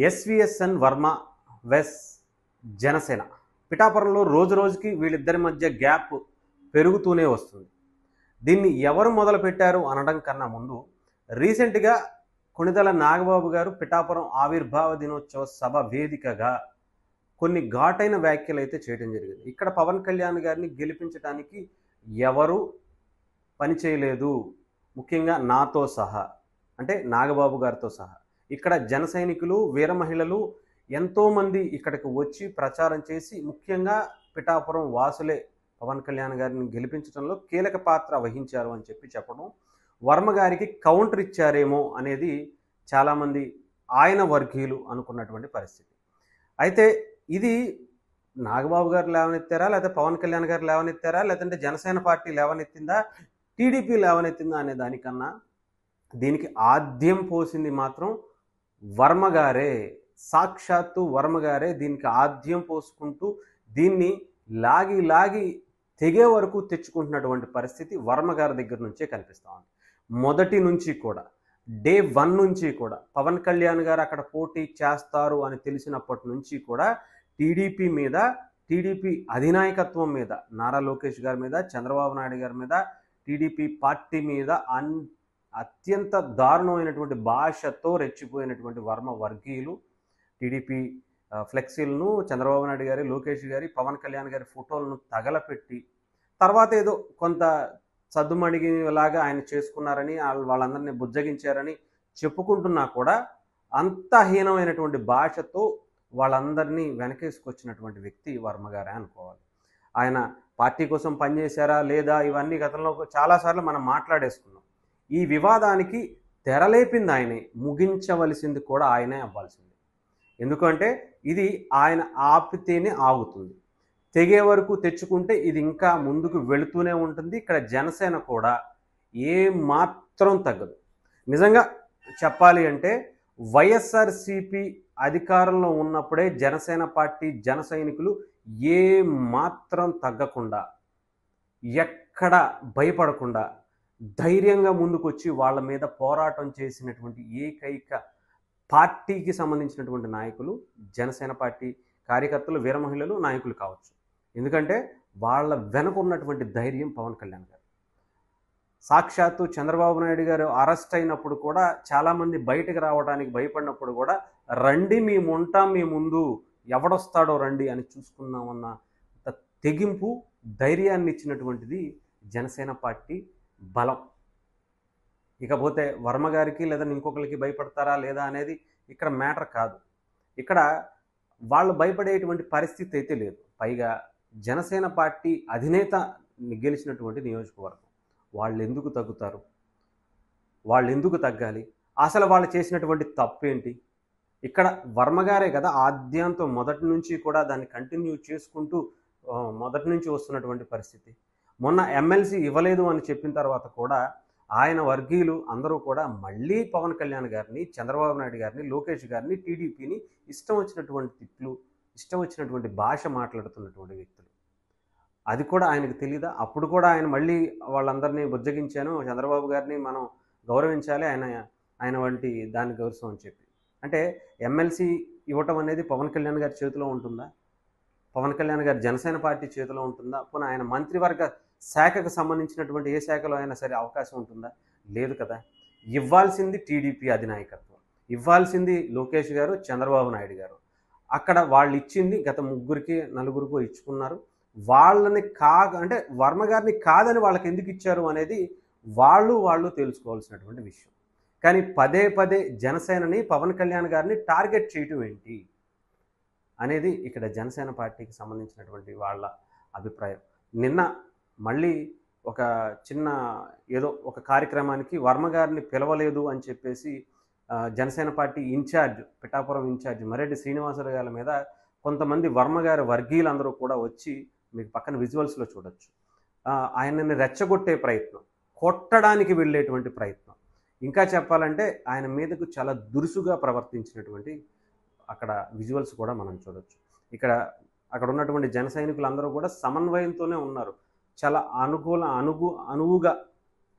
SVSN Varma వెస్ Janasena పిఠాపురంలో రోజు రోజుకి వీళ్ళిద్దరి మధ్య గ్యాప్ పెరుగుతూనే వస్తుంది. దీన్ని ఎవరు మొదలుపెట్టారు అనడం కన్నా ముందు రీసెంట్గా కొణిదెల నాగబాబు గారు పిఠాపురం ఆవిర్భావ దినోత్సవ సభ వేదికగా కొన్ని ఘాటైన వ్యాఖ్యలు అయితే చేయడం జరిగింది. ఇక్కడ పవన్ కళ్యాణ్ గారిని గెలిపించడానికి ఎవరు పని చేయలేదు, ముఖ్యంగా నాతో సహా, అంటే నాగబాబు గారితో సహా. ఇక్కడ జన సైనికులు, వీర మహిళలు ఎంతోమంది ఇక్కడికి వచ్చి ప్రచారం చేసి ముఖ్యంగా పిఠాపురం వాసులే పవన్ కళ్యాణ్ గారిని గెలిపించడంలో కీలక పాత్ర వహించారు అని చెప్పడం, వర్మ గారికి కౌంటర్ ఇచ్చారేమో అనేది చాలామంది ఆయన వర్గీయులు అనుకున్నటువంటి పరిస్థితి. అయితే ఇది నాగబాబు గారు లేవనెత్తారా, లేకపోతే పవన్ కళ్యాణ్ గారు లేవనెత్తారా, లేదంటే జనసేన పార్టీ లేవనెత్తిందా, టీడీపీ లేవనెత్తిందా అనే దానికన్నా దీనికి ఆద్యం పోసింది మాత్రం వర్మగారే. సాక్షాత్తు వర్మగారే దీనికి ఆద్యం పోసుకుంటూ దీన్ని లాగి లాగి తెగే వరకు తెచ్చుకుంటున్నటువంటి పరిస్థితి వర్మగారి దగ్గర నుంచే కనిపిస్తూ ఉంది. మొదటి నుంచి కూడా, డే 1 నుంచి కూడా పవన్ కళ్యాణ్ గారు అక్కడ పోటీ చేస్తారు అని తెలిసినప్పటి నుంచి కూడా టీడీపీ మీద, టీడీపీ అధినాయకత్వం మీద, నారా లోకేష్ గారి మీద, చంద్రబాబు నాయుడు గారి మీద, టీడీపీ పార్టీ మీద అత్యంత దారుణమైనటువంటి భాషతో రెచ్చిపోయినటువంటి వర్మ వర్గీయులు టీడీపీ ఫ్లెక్సీలను చంద్రబాబు నాయుడు గారి, లోకేష్ గారి, పవన్ కళ్యాణ్ గారి ఫోటోలను తగలపెట్టి తర్వాత ఏదో కొంత సద్దుమణిగిలాగా ఆయన చేసుకున్నారని, వాళ్ళందరినీ బుజ్జగించారని చెప్పుకుంటున్నా కూడా అంత హీనమైనటువంటి భాషతో వాళ్ళందరినీ వెనకేసుకొచ్చినటువంటి వ్యక్తి వర్మగారే అనుకోవాలి. ఆయన పార్టీ కోసం పనిచేశారా లేదా ఇవన్నీ గతంలో చాలాసార్లు మనం మాట్లాడేసుకున్నాం. ఈ వివాదానికి తెరలేపింది ఆయనే, ముగించవలసింది కూడా ఆయనే అవ్వాల్సింది. ఎందుకంటే ఇది ఆయన ఆపితేనే ఆగుతుంది, తెగే వరకు తెచ్చుకుంటే ఇది ఇంకా ముందుకు వెళుతూనే ఉంటుంది. ఇక్కడ జనసేన కూడా ఏ మాత్రం తగ్గదు. నిజంగా చెప్పాలి అంటే వైఎస్ఆర్సీపీ అధికారంలో ఉన్నప్పుడే జనసేన పార్టీ జన సైనికులు ఏ మాత్రం తగ్గకుండా, ఎక్కడ భయపడకుండా ధైర్యంగా ముందుకొచ్చి వాళ్ళ మీద పోరాటం చేసినటువంటి ఏకైక పార్టీకి సంబంధించినటువంటి నాయకులు జనసేన పార్టీ కార్యకర్తలు, వీర మహిళలు, నాయకులు కావచ్చు. ఎందుకంటే వాళ్ళ వెనక ఉన్నటువంటి ధైర్యం పవన్ కళ్యాణ్ గారు. సాక్షాత్తు చంద్రబాబు నాయుడు గారు అరెస్ట్ అయినప్పుడు కూడా చాలామంది బయటకు రావడానికి భయపడినప్పుడు కూడా రండి మేము ఉంటాం మీ ముందు, ఎవడొస్తాడో రండి అని చూసుకున్నామన్న తెగింపు, ధైర్యాన్ని ఇచ్చినటువంటిది జనసేన పార్టీ బలం. ఇకపోతే వర్మ గారికి లేదా ఇంకొకరికి భయపడతారా లేదా అనేది ఇక్కడ మ్యాటర్ కాదు. ఇక్కడ వాళ్ళు భయపడేటువంటి పరిస్థితి అయితే లేదు. పైగా జనసేన పార్టీ అధినేత గెలిచినటువంటి నియోజకవర్గం. వాళ్ళు ఎందుకు తగ్గుతారు, వాళ్ళు ఎందుకు తగ్గాలి, అసలు వాళ్ళు చేసినటువంటి తప్పేంటి? ఇక్కడ వర్మగారే కదా ఆద్యంతో మొదటి నుంచి కూడా దాన్ని కంటిన్యూ చేసుకుంటూ మొదటి నుంచి వస్తున్నటువంటి పరిస్థితి. మొన్న ఎమ్మెల్సీ ఇవ్వలేదు అని చెప్పిన తర్వాత కూడా ఆయన వర్గీయులు అందరూ కూడా మళ్ళీ పవన్ కళ్యాణ్ గారిని, చంద్రబాబు నాయుడు గారిని, లోకేష్ గారిని, టీడీపీని ఇష్టం వచ్చినటువంటి తిట్లు, ఇష్టం వచ్చినటువంటి భాష మాట్లాడుతున్నటువంటి వ్యక్తులు. అది కూడా ఆయనకు తెలీదా? అప్పుడు కూడా ఆయన మళ్ళీ వాళ్ళందరినీ బుజ్జగించాను, చంద్రబాబు గారిని మనం గౌరవించాలి, ఆయన వంటి దాని గౌరవం అని చెప్పి. అంటే ఎమ్మెల్సీ ఇవ్వటం అనేది పవన్ కళ్యాణ్ గారి చేతిలో ఉంటుందా? పవన్ కళ్యాణ్ గారి జనసేన పార్టీ చేతిలో ఉంటుందా? పోనీ ఆయన మంత్రివర్గ శాఖకు సంబంధించినటువంటి ఏ శాఖలో అయినా సరే అవకాశం ఉంటుందా? లేదు కదా. ఇవ్వాల్సింది టీడీపీ అధినాయకత్వం, ఇవ్వాల్సింది లోకేష్ గారు, చంద్రబాబు నాయుడు గారు. అక్కడ వాళ్ళు ఇచ్చింది గత 3-4 ఇచ్చుకున్నారు. వాళ్ళని అంటే వర్మ గారిని కాదని వాళ్ళకి ఎందుకు ఇచ్చారు అనేది వాళ్ళు తెలుసుకోవాల్సినటువంటి విషయం. కానీ పదే పదే జనసేనని, పవన్ కళ్యాణ్ గారిని టార్గెట్ చేయటం ఏంటి అనేది ఇక్కడ జనసేన పార్టీకి సంబంధించినటువంటి వాళ్ళ అభిప్రాయం. నిన్న మళ్ళీ ఒక చిన్న ఏదో ఒక కార్యక్రమానికి వర్మ గారిని పిలవలేదు అని చెప్పేసి Janasena party incharge, Pithapuram incharge Mareddy Srinivasarao గారి మీద కొంతమంది వర్మ గారి వర్గీయులందరూ కూడా వచ్చి, మీకు పక్కన విజువల్స్లో చూడొచ్చు, ఆయనని రెచ్చగొట్టే ప్రయత్నం, కొట్టడానికి వెళ్ళేటువంటి ప్రయత్నం, ఇంకా చెప్పాలంటే ఆయన మీదకు చాలా దురుసుగా ప్రవర్తించినటువంటి అక్కడ విజువల్స్ కూడా మనం చూడొచ్చు. అక్కడ ఉన్నటువంటి జన సైనికులందరూ కూడా సమన్వయంతోనే ఉన్నారు. చాలా అనువుగా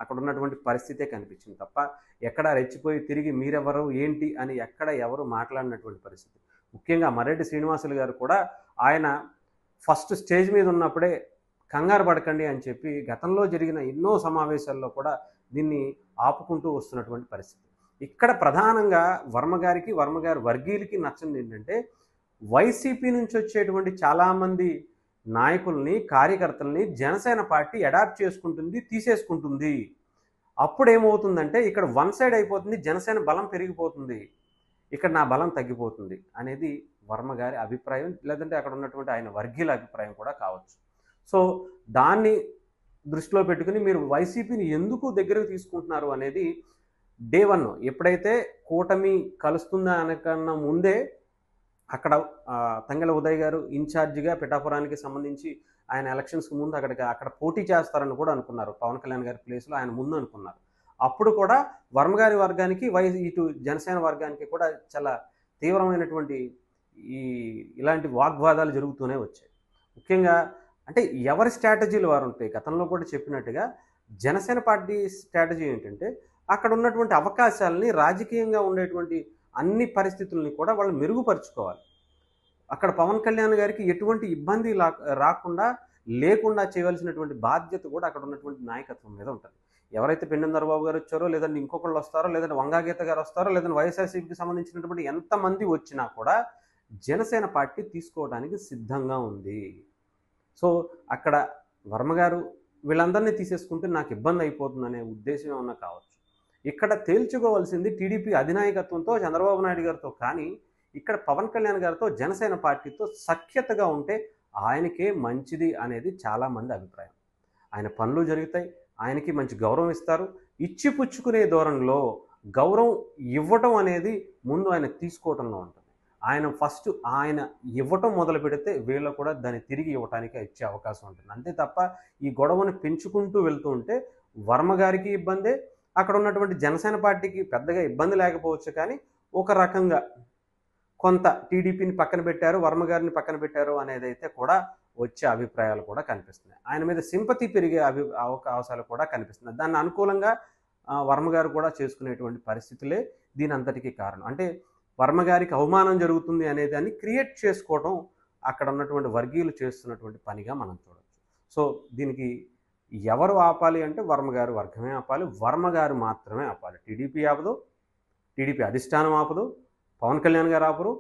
అక్కడ ఉన్నటువంటి పరిస్థితే కనిపించింది తప్ప ఎక్కడ రెచ్చిపోయి తిరిగి మీరెవరు ఏంటి అని ఎక్కడ ఎవరు మాట్లాడినటువంటి పరిస్థితి. ముఖ్యంగా మర్రెడ్డి శ్రీనివాసులు గారు కూడా ఆయన ఫస్ట్ స్టేజ్ మీద ఉన్నప్పుడే కంగారు పడకండి అని చెప్పి గతంలో జరిగిన ఎన్నో సమావేశాల్లో కూడా దీన్ని ఆపుకుంటూ వస్తున్నటువంటి పరిస్థితి. ఇక్కడ ప్రధానంగా వర్మగారి వర్గీయులకి నచ్చింది ఏంటంటే వైసీపీ నుంచి వచ్చేటువంటి చాలామంది నాయకుల్ని కార్యకర్తల్ని జనసేన పార్టీ అడాప్ట్ చేసుకుంటుంది, తీసేసుకుంటుంది. అప్పుడు ఏమవుతుందంటే ఇక్కడ వన్ సైడ్ అయిపోతుంది, జనసేన బలం పెరిగిపోతుంది, ఇక్కడ నా బలం తగ్గిపోతుంది అనేది వర్మగారి అభిప్రాయం, లేదంటే అక్కడ ఉన్నటువంటి ఆయన వర్గీయుల అభిప్రాయం కూడా కావచ్చు. సో దాన్ని దృష్టిలో పెట్టుకుని మీరు వైసీపీని ఎందుకు దగ్గరకు తీసుకుంటున్నారు అనేది డే 1 ఎప్పుడైతే కూటమి కలుస్తుందా అనకన్నా ముందే అక్కడ తంగెల ఉదయ్ గారు ఇన్ఛార్జిగా పిఠాపురానికి సంబంధించి ఆయన ఎలక్షన్స్కి ముందు అక్కడ పోటీ చేస్తారని కూడా అనుకున్నారు. పవన్ కళ్యాణ్ గారి ప్లేస్లో ఆయన ముందు అనుకున్నారు. అప్పుడు కూడా వర్మగారి వర్గానికి ఇటు జనసేన వర్గానికి కూడా చాలా తీవ్రమైనటువంటి ఇలాంటి వాగ్వాదాలు జరుగుతూనే వచ్చాయి. ముఖ్యంగా అంటే ఎవరి స్ట్రాటజీలు వారు ఉంటాయి. గతంలో కూడా చెప్పినట్టుగా జనసేన పార్టీ స్ట్రాటజీ ఏంటంటే అక్కడ ఉన్నటువంటి అవకాశాలని, రాజకీయంగా ఉండేటువంటి అన్ని పరిస్థితుల్ని కూడా వాళ్ళు మెరుగుపరుచుకోవాలి. అక్కడ పవన్ కళ్యాణ్ గారికి ఎటువంటి ఇబ్బంది లేకుండా చేయవలసినటువంటి బాధ్యత కూడా అక్కడ ఉన్నటువంటి నాయకత్వం మీద ఉంటుంది. ఎవరైతే పెండెం దొరబాబు గారు వచ్చారో, లేదంటే ఇంకొకళ్ళు వస్తారో, లేదంటే వంగాగీత గారు వస్తారో, లేదంటే వైఎస్ఆర్సీపీకి సంబంధించినటువంటి ఎంతమంది వచ్చినా కూడా జనసేన పార్టీ తీసుకోవడానికి సిద్ధంగా ఉంది. సో అక్కడ వర్మగారు వీళ్ళందరినీ తీసేసుకుంటే నాకు ఇబ్బంది అయిపోతుందనే ఉద్దేశం ఏమన్నా కావచ్చు. ఇక్కడ తేల్చుకోవాల్సింది టీడీపీ అధినాయకత్వంతో, చంద్రబాబు నాయుడు గారితో, కానీ ఇక్కడ పవన్ కళ్యాణ్ గారితో జనసేన పార్టీతో సఖ్యతగా ఉంటే ఆయనకే మంచిది అనేది చాలామంది అభిప్రాయం. ఆయన పనులు జరుగుతాయి, ఆయనకి మంచి గౌరవం ఇస్తారు. ఇచ్చిపుచ్చుకునే ధోరణిలో గౌరవం ఇవ్వటం అనేది ముందు ఆయన తీసుకోవటంలో ఉంటుంది. ఆయన ఇవ్వటం మొదలు పెడితే వీళ్ళు కూడా దాన్ని తిరిగి ఇవ్వటానికి ఇచ్చే అవకాశం ఉంటుంది. అంతే తప్ప ఈ గొడవను పెంచుకుంటూ వెళ్తూ ఉంటే వర్మగారికి ఇబ్బందే, అక్కడ ఉన్నటువంటి జనసేన పార్టీకి పెద్దగా ఇబ్బంది లేకపోవచ్చు, కానీ ఒక రకంగా కొంత టీడీపీని పక్కన పెట్టారు, వర్మగారిని పక్కన పెట్టారు అనేది అయితే కూడా వచ్చే అభిప్రాయాలు కూడా కనిపిస్తున్నాయి. ఆయన మీద సింపతి పెరిగే అవకాశాలు కూడా కనిపిస్తున్నాయి. దాన్ని అనుకూలంగా వర్మగారు కూడా చేసుకునేటువంటి పరిస్థితులే దీని అంతటికీ కారణం. అంటే వర్మగారికి అవమానం జరుగుతుంది అనేదాన్ని క్రియేట్ చేసుకోవడం అక్కడ ఉన్నటువంటి వర్గీయులు చేస్తున్నటువంటి పనిగా మనం చూడవచ్చు. సో దీనికి ఎవరు ఆపాలి అంటే వర్మగారు వర్గమే ఆపాలి, వర్మగారు మాత్రమే ఆపాలి. టీడీపీ ఆపదు, టీడీపీ అధిష్టానం ఆపదు, పవన్ కళ్యాణ్ గారు ఆపరు,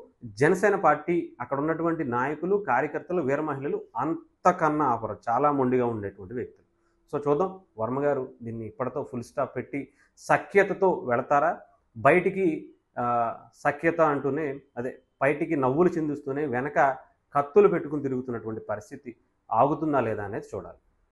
జనసేన పార్టీ అక్కడ ఉన్నటువంటి నాయకులు, కార్యకర్తలు, వీర మహిళలు అంతకన్నా ఆపరు. చాలా మొండిగా ఉండేటువంటి వ్యక్తులు. సో చూద్దాం వర్మగారు దీన్ని ఇప్పటితో ఫుల్ స్టాప్ పెట్టి సఖ్యతతో వెళతారా, బయటికి సఖ్యత అంటూనే బయటికి నవ్వులు చిందిస్తూనే వెనక కత్తులు పెట్టుకుని తిరుగుతున్నటువంటి పరిస్థితి ఆగుతుందా లేదా అనేది చూడాలి.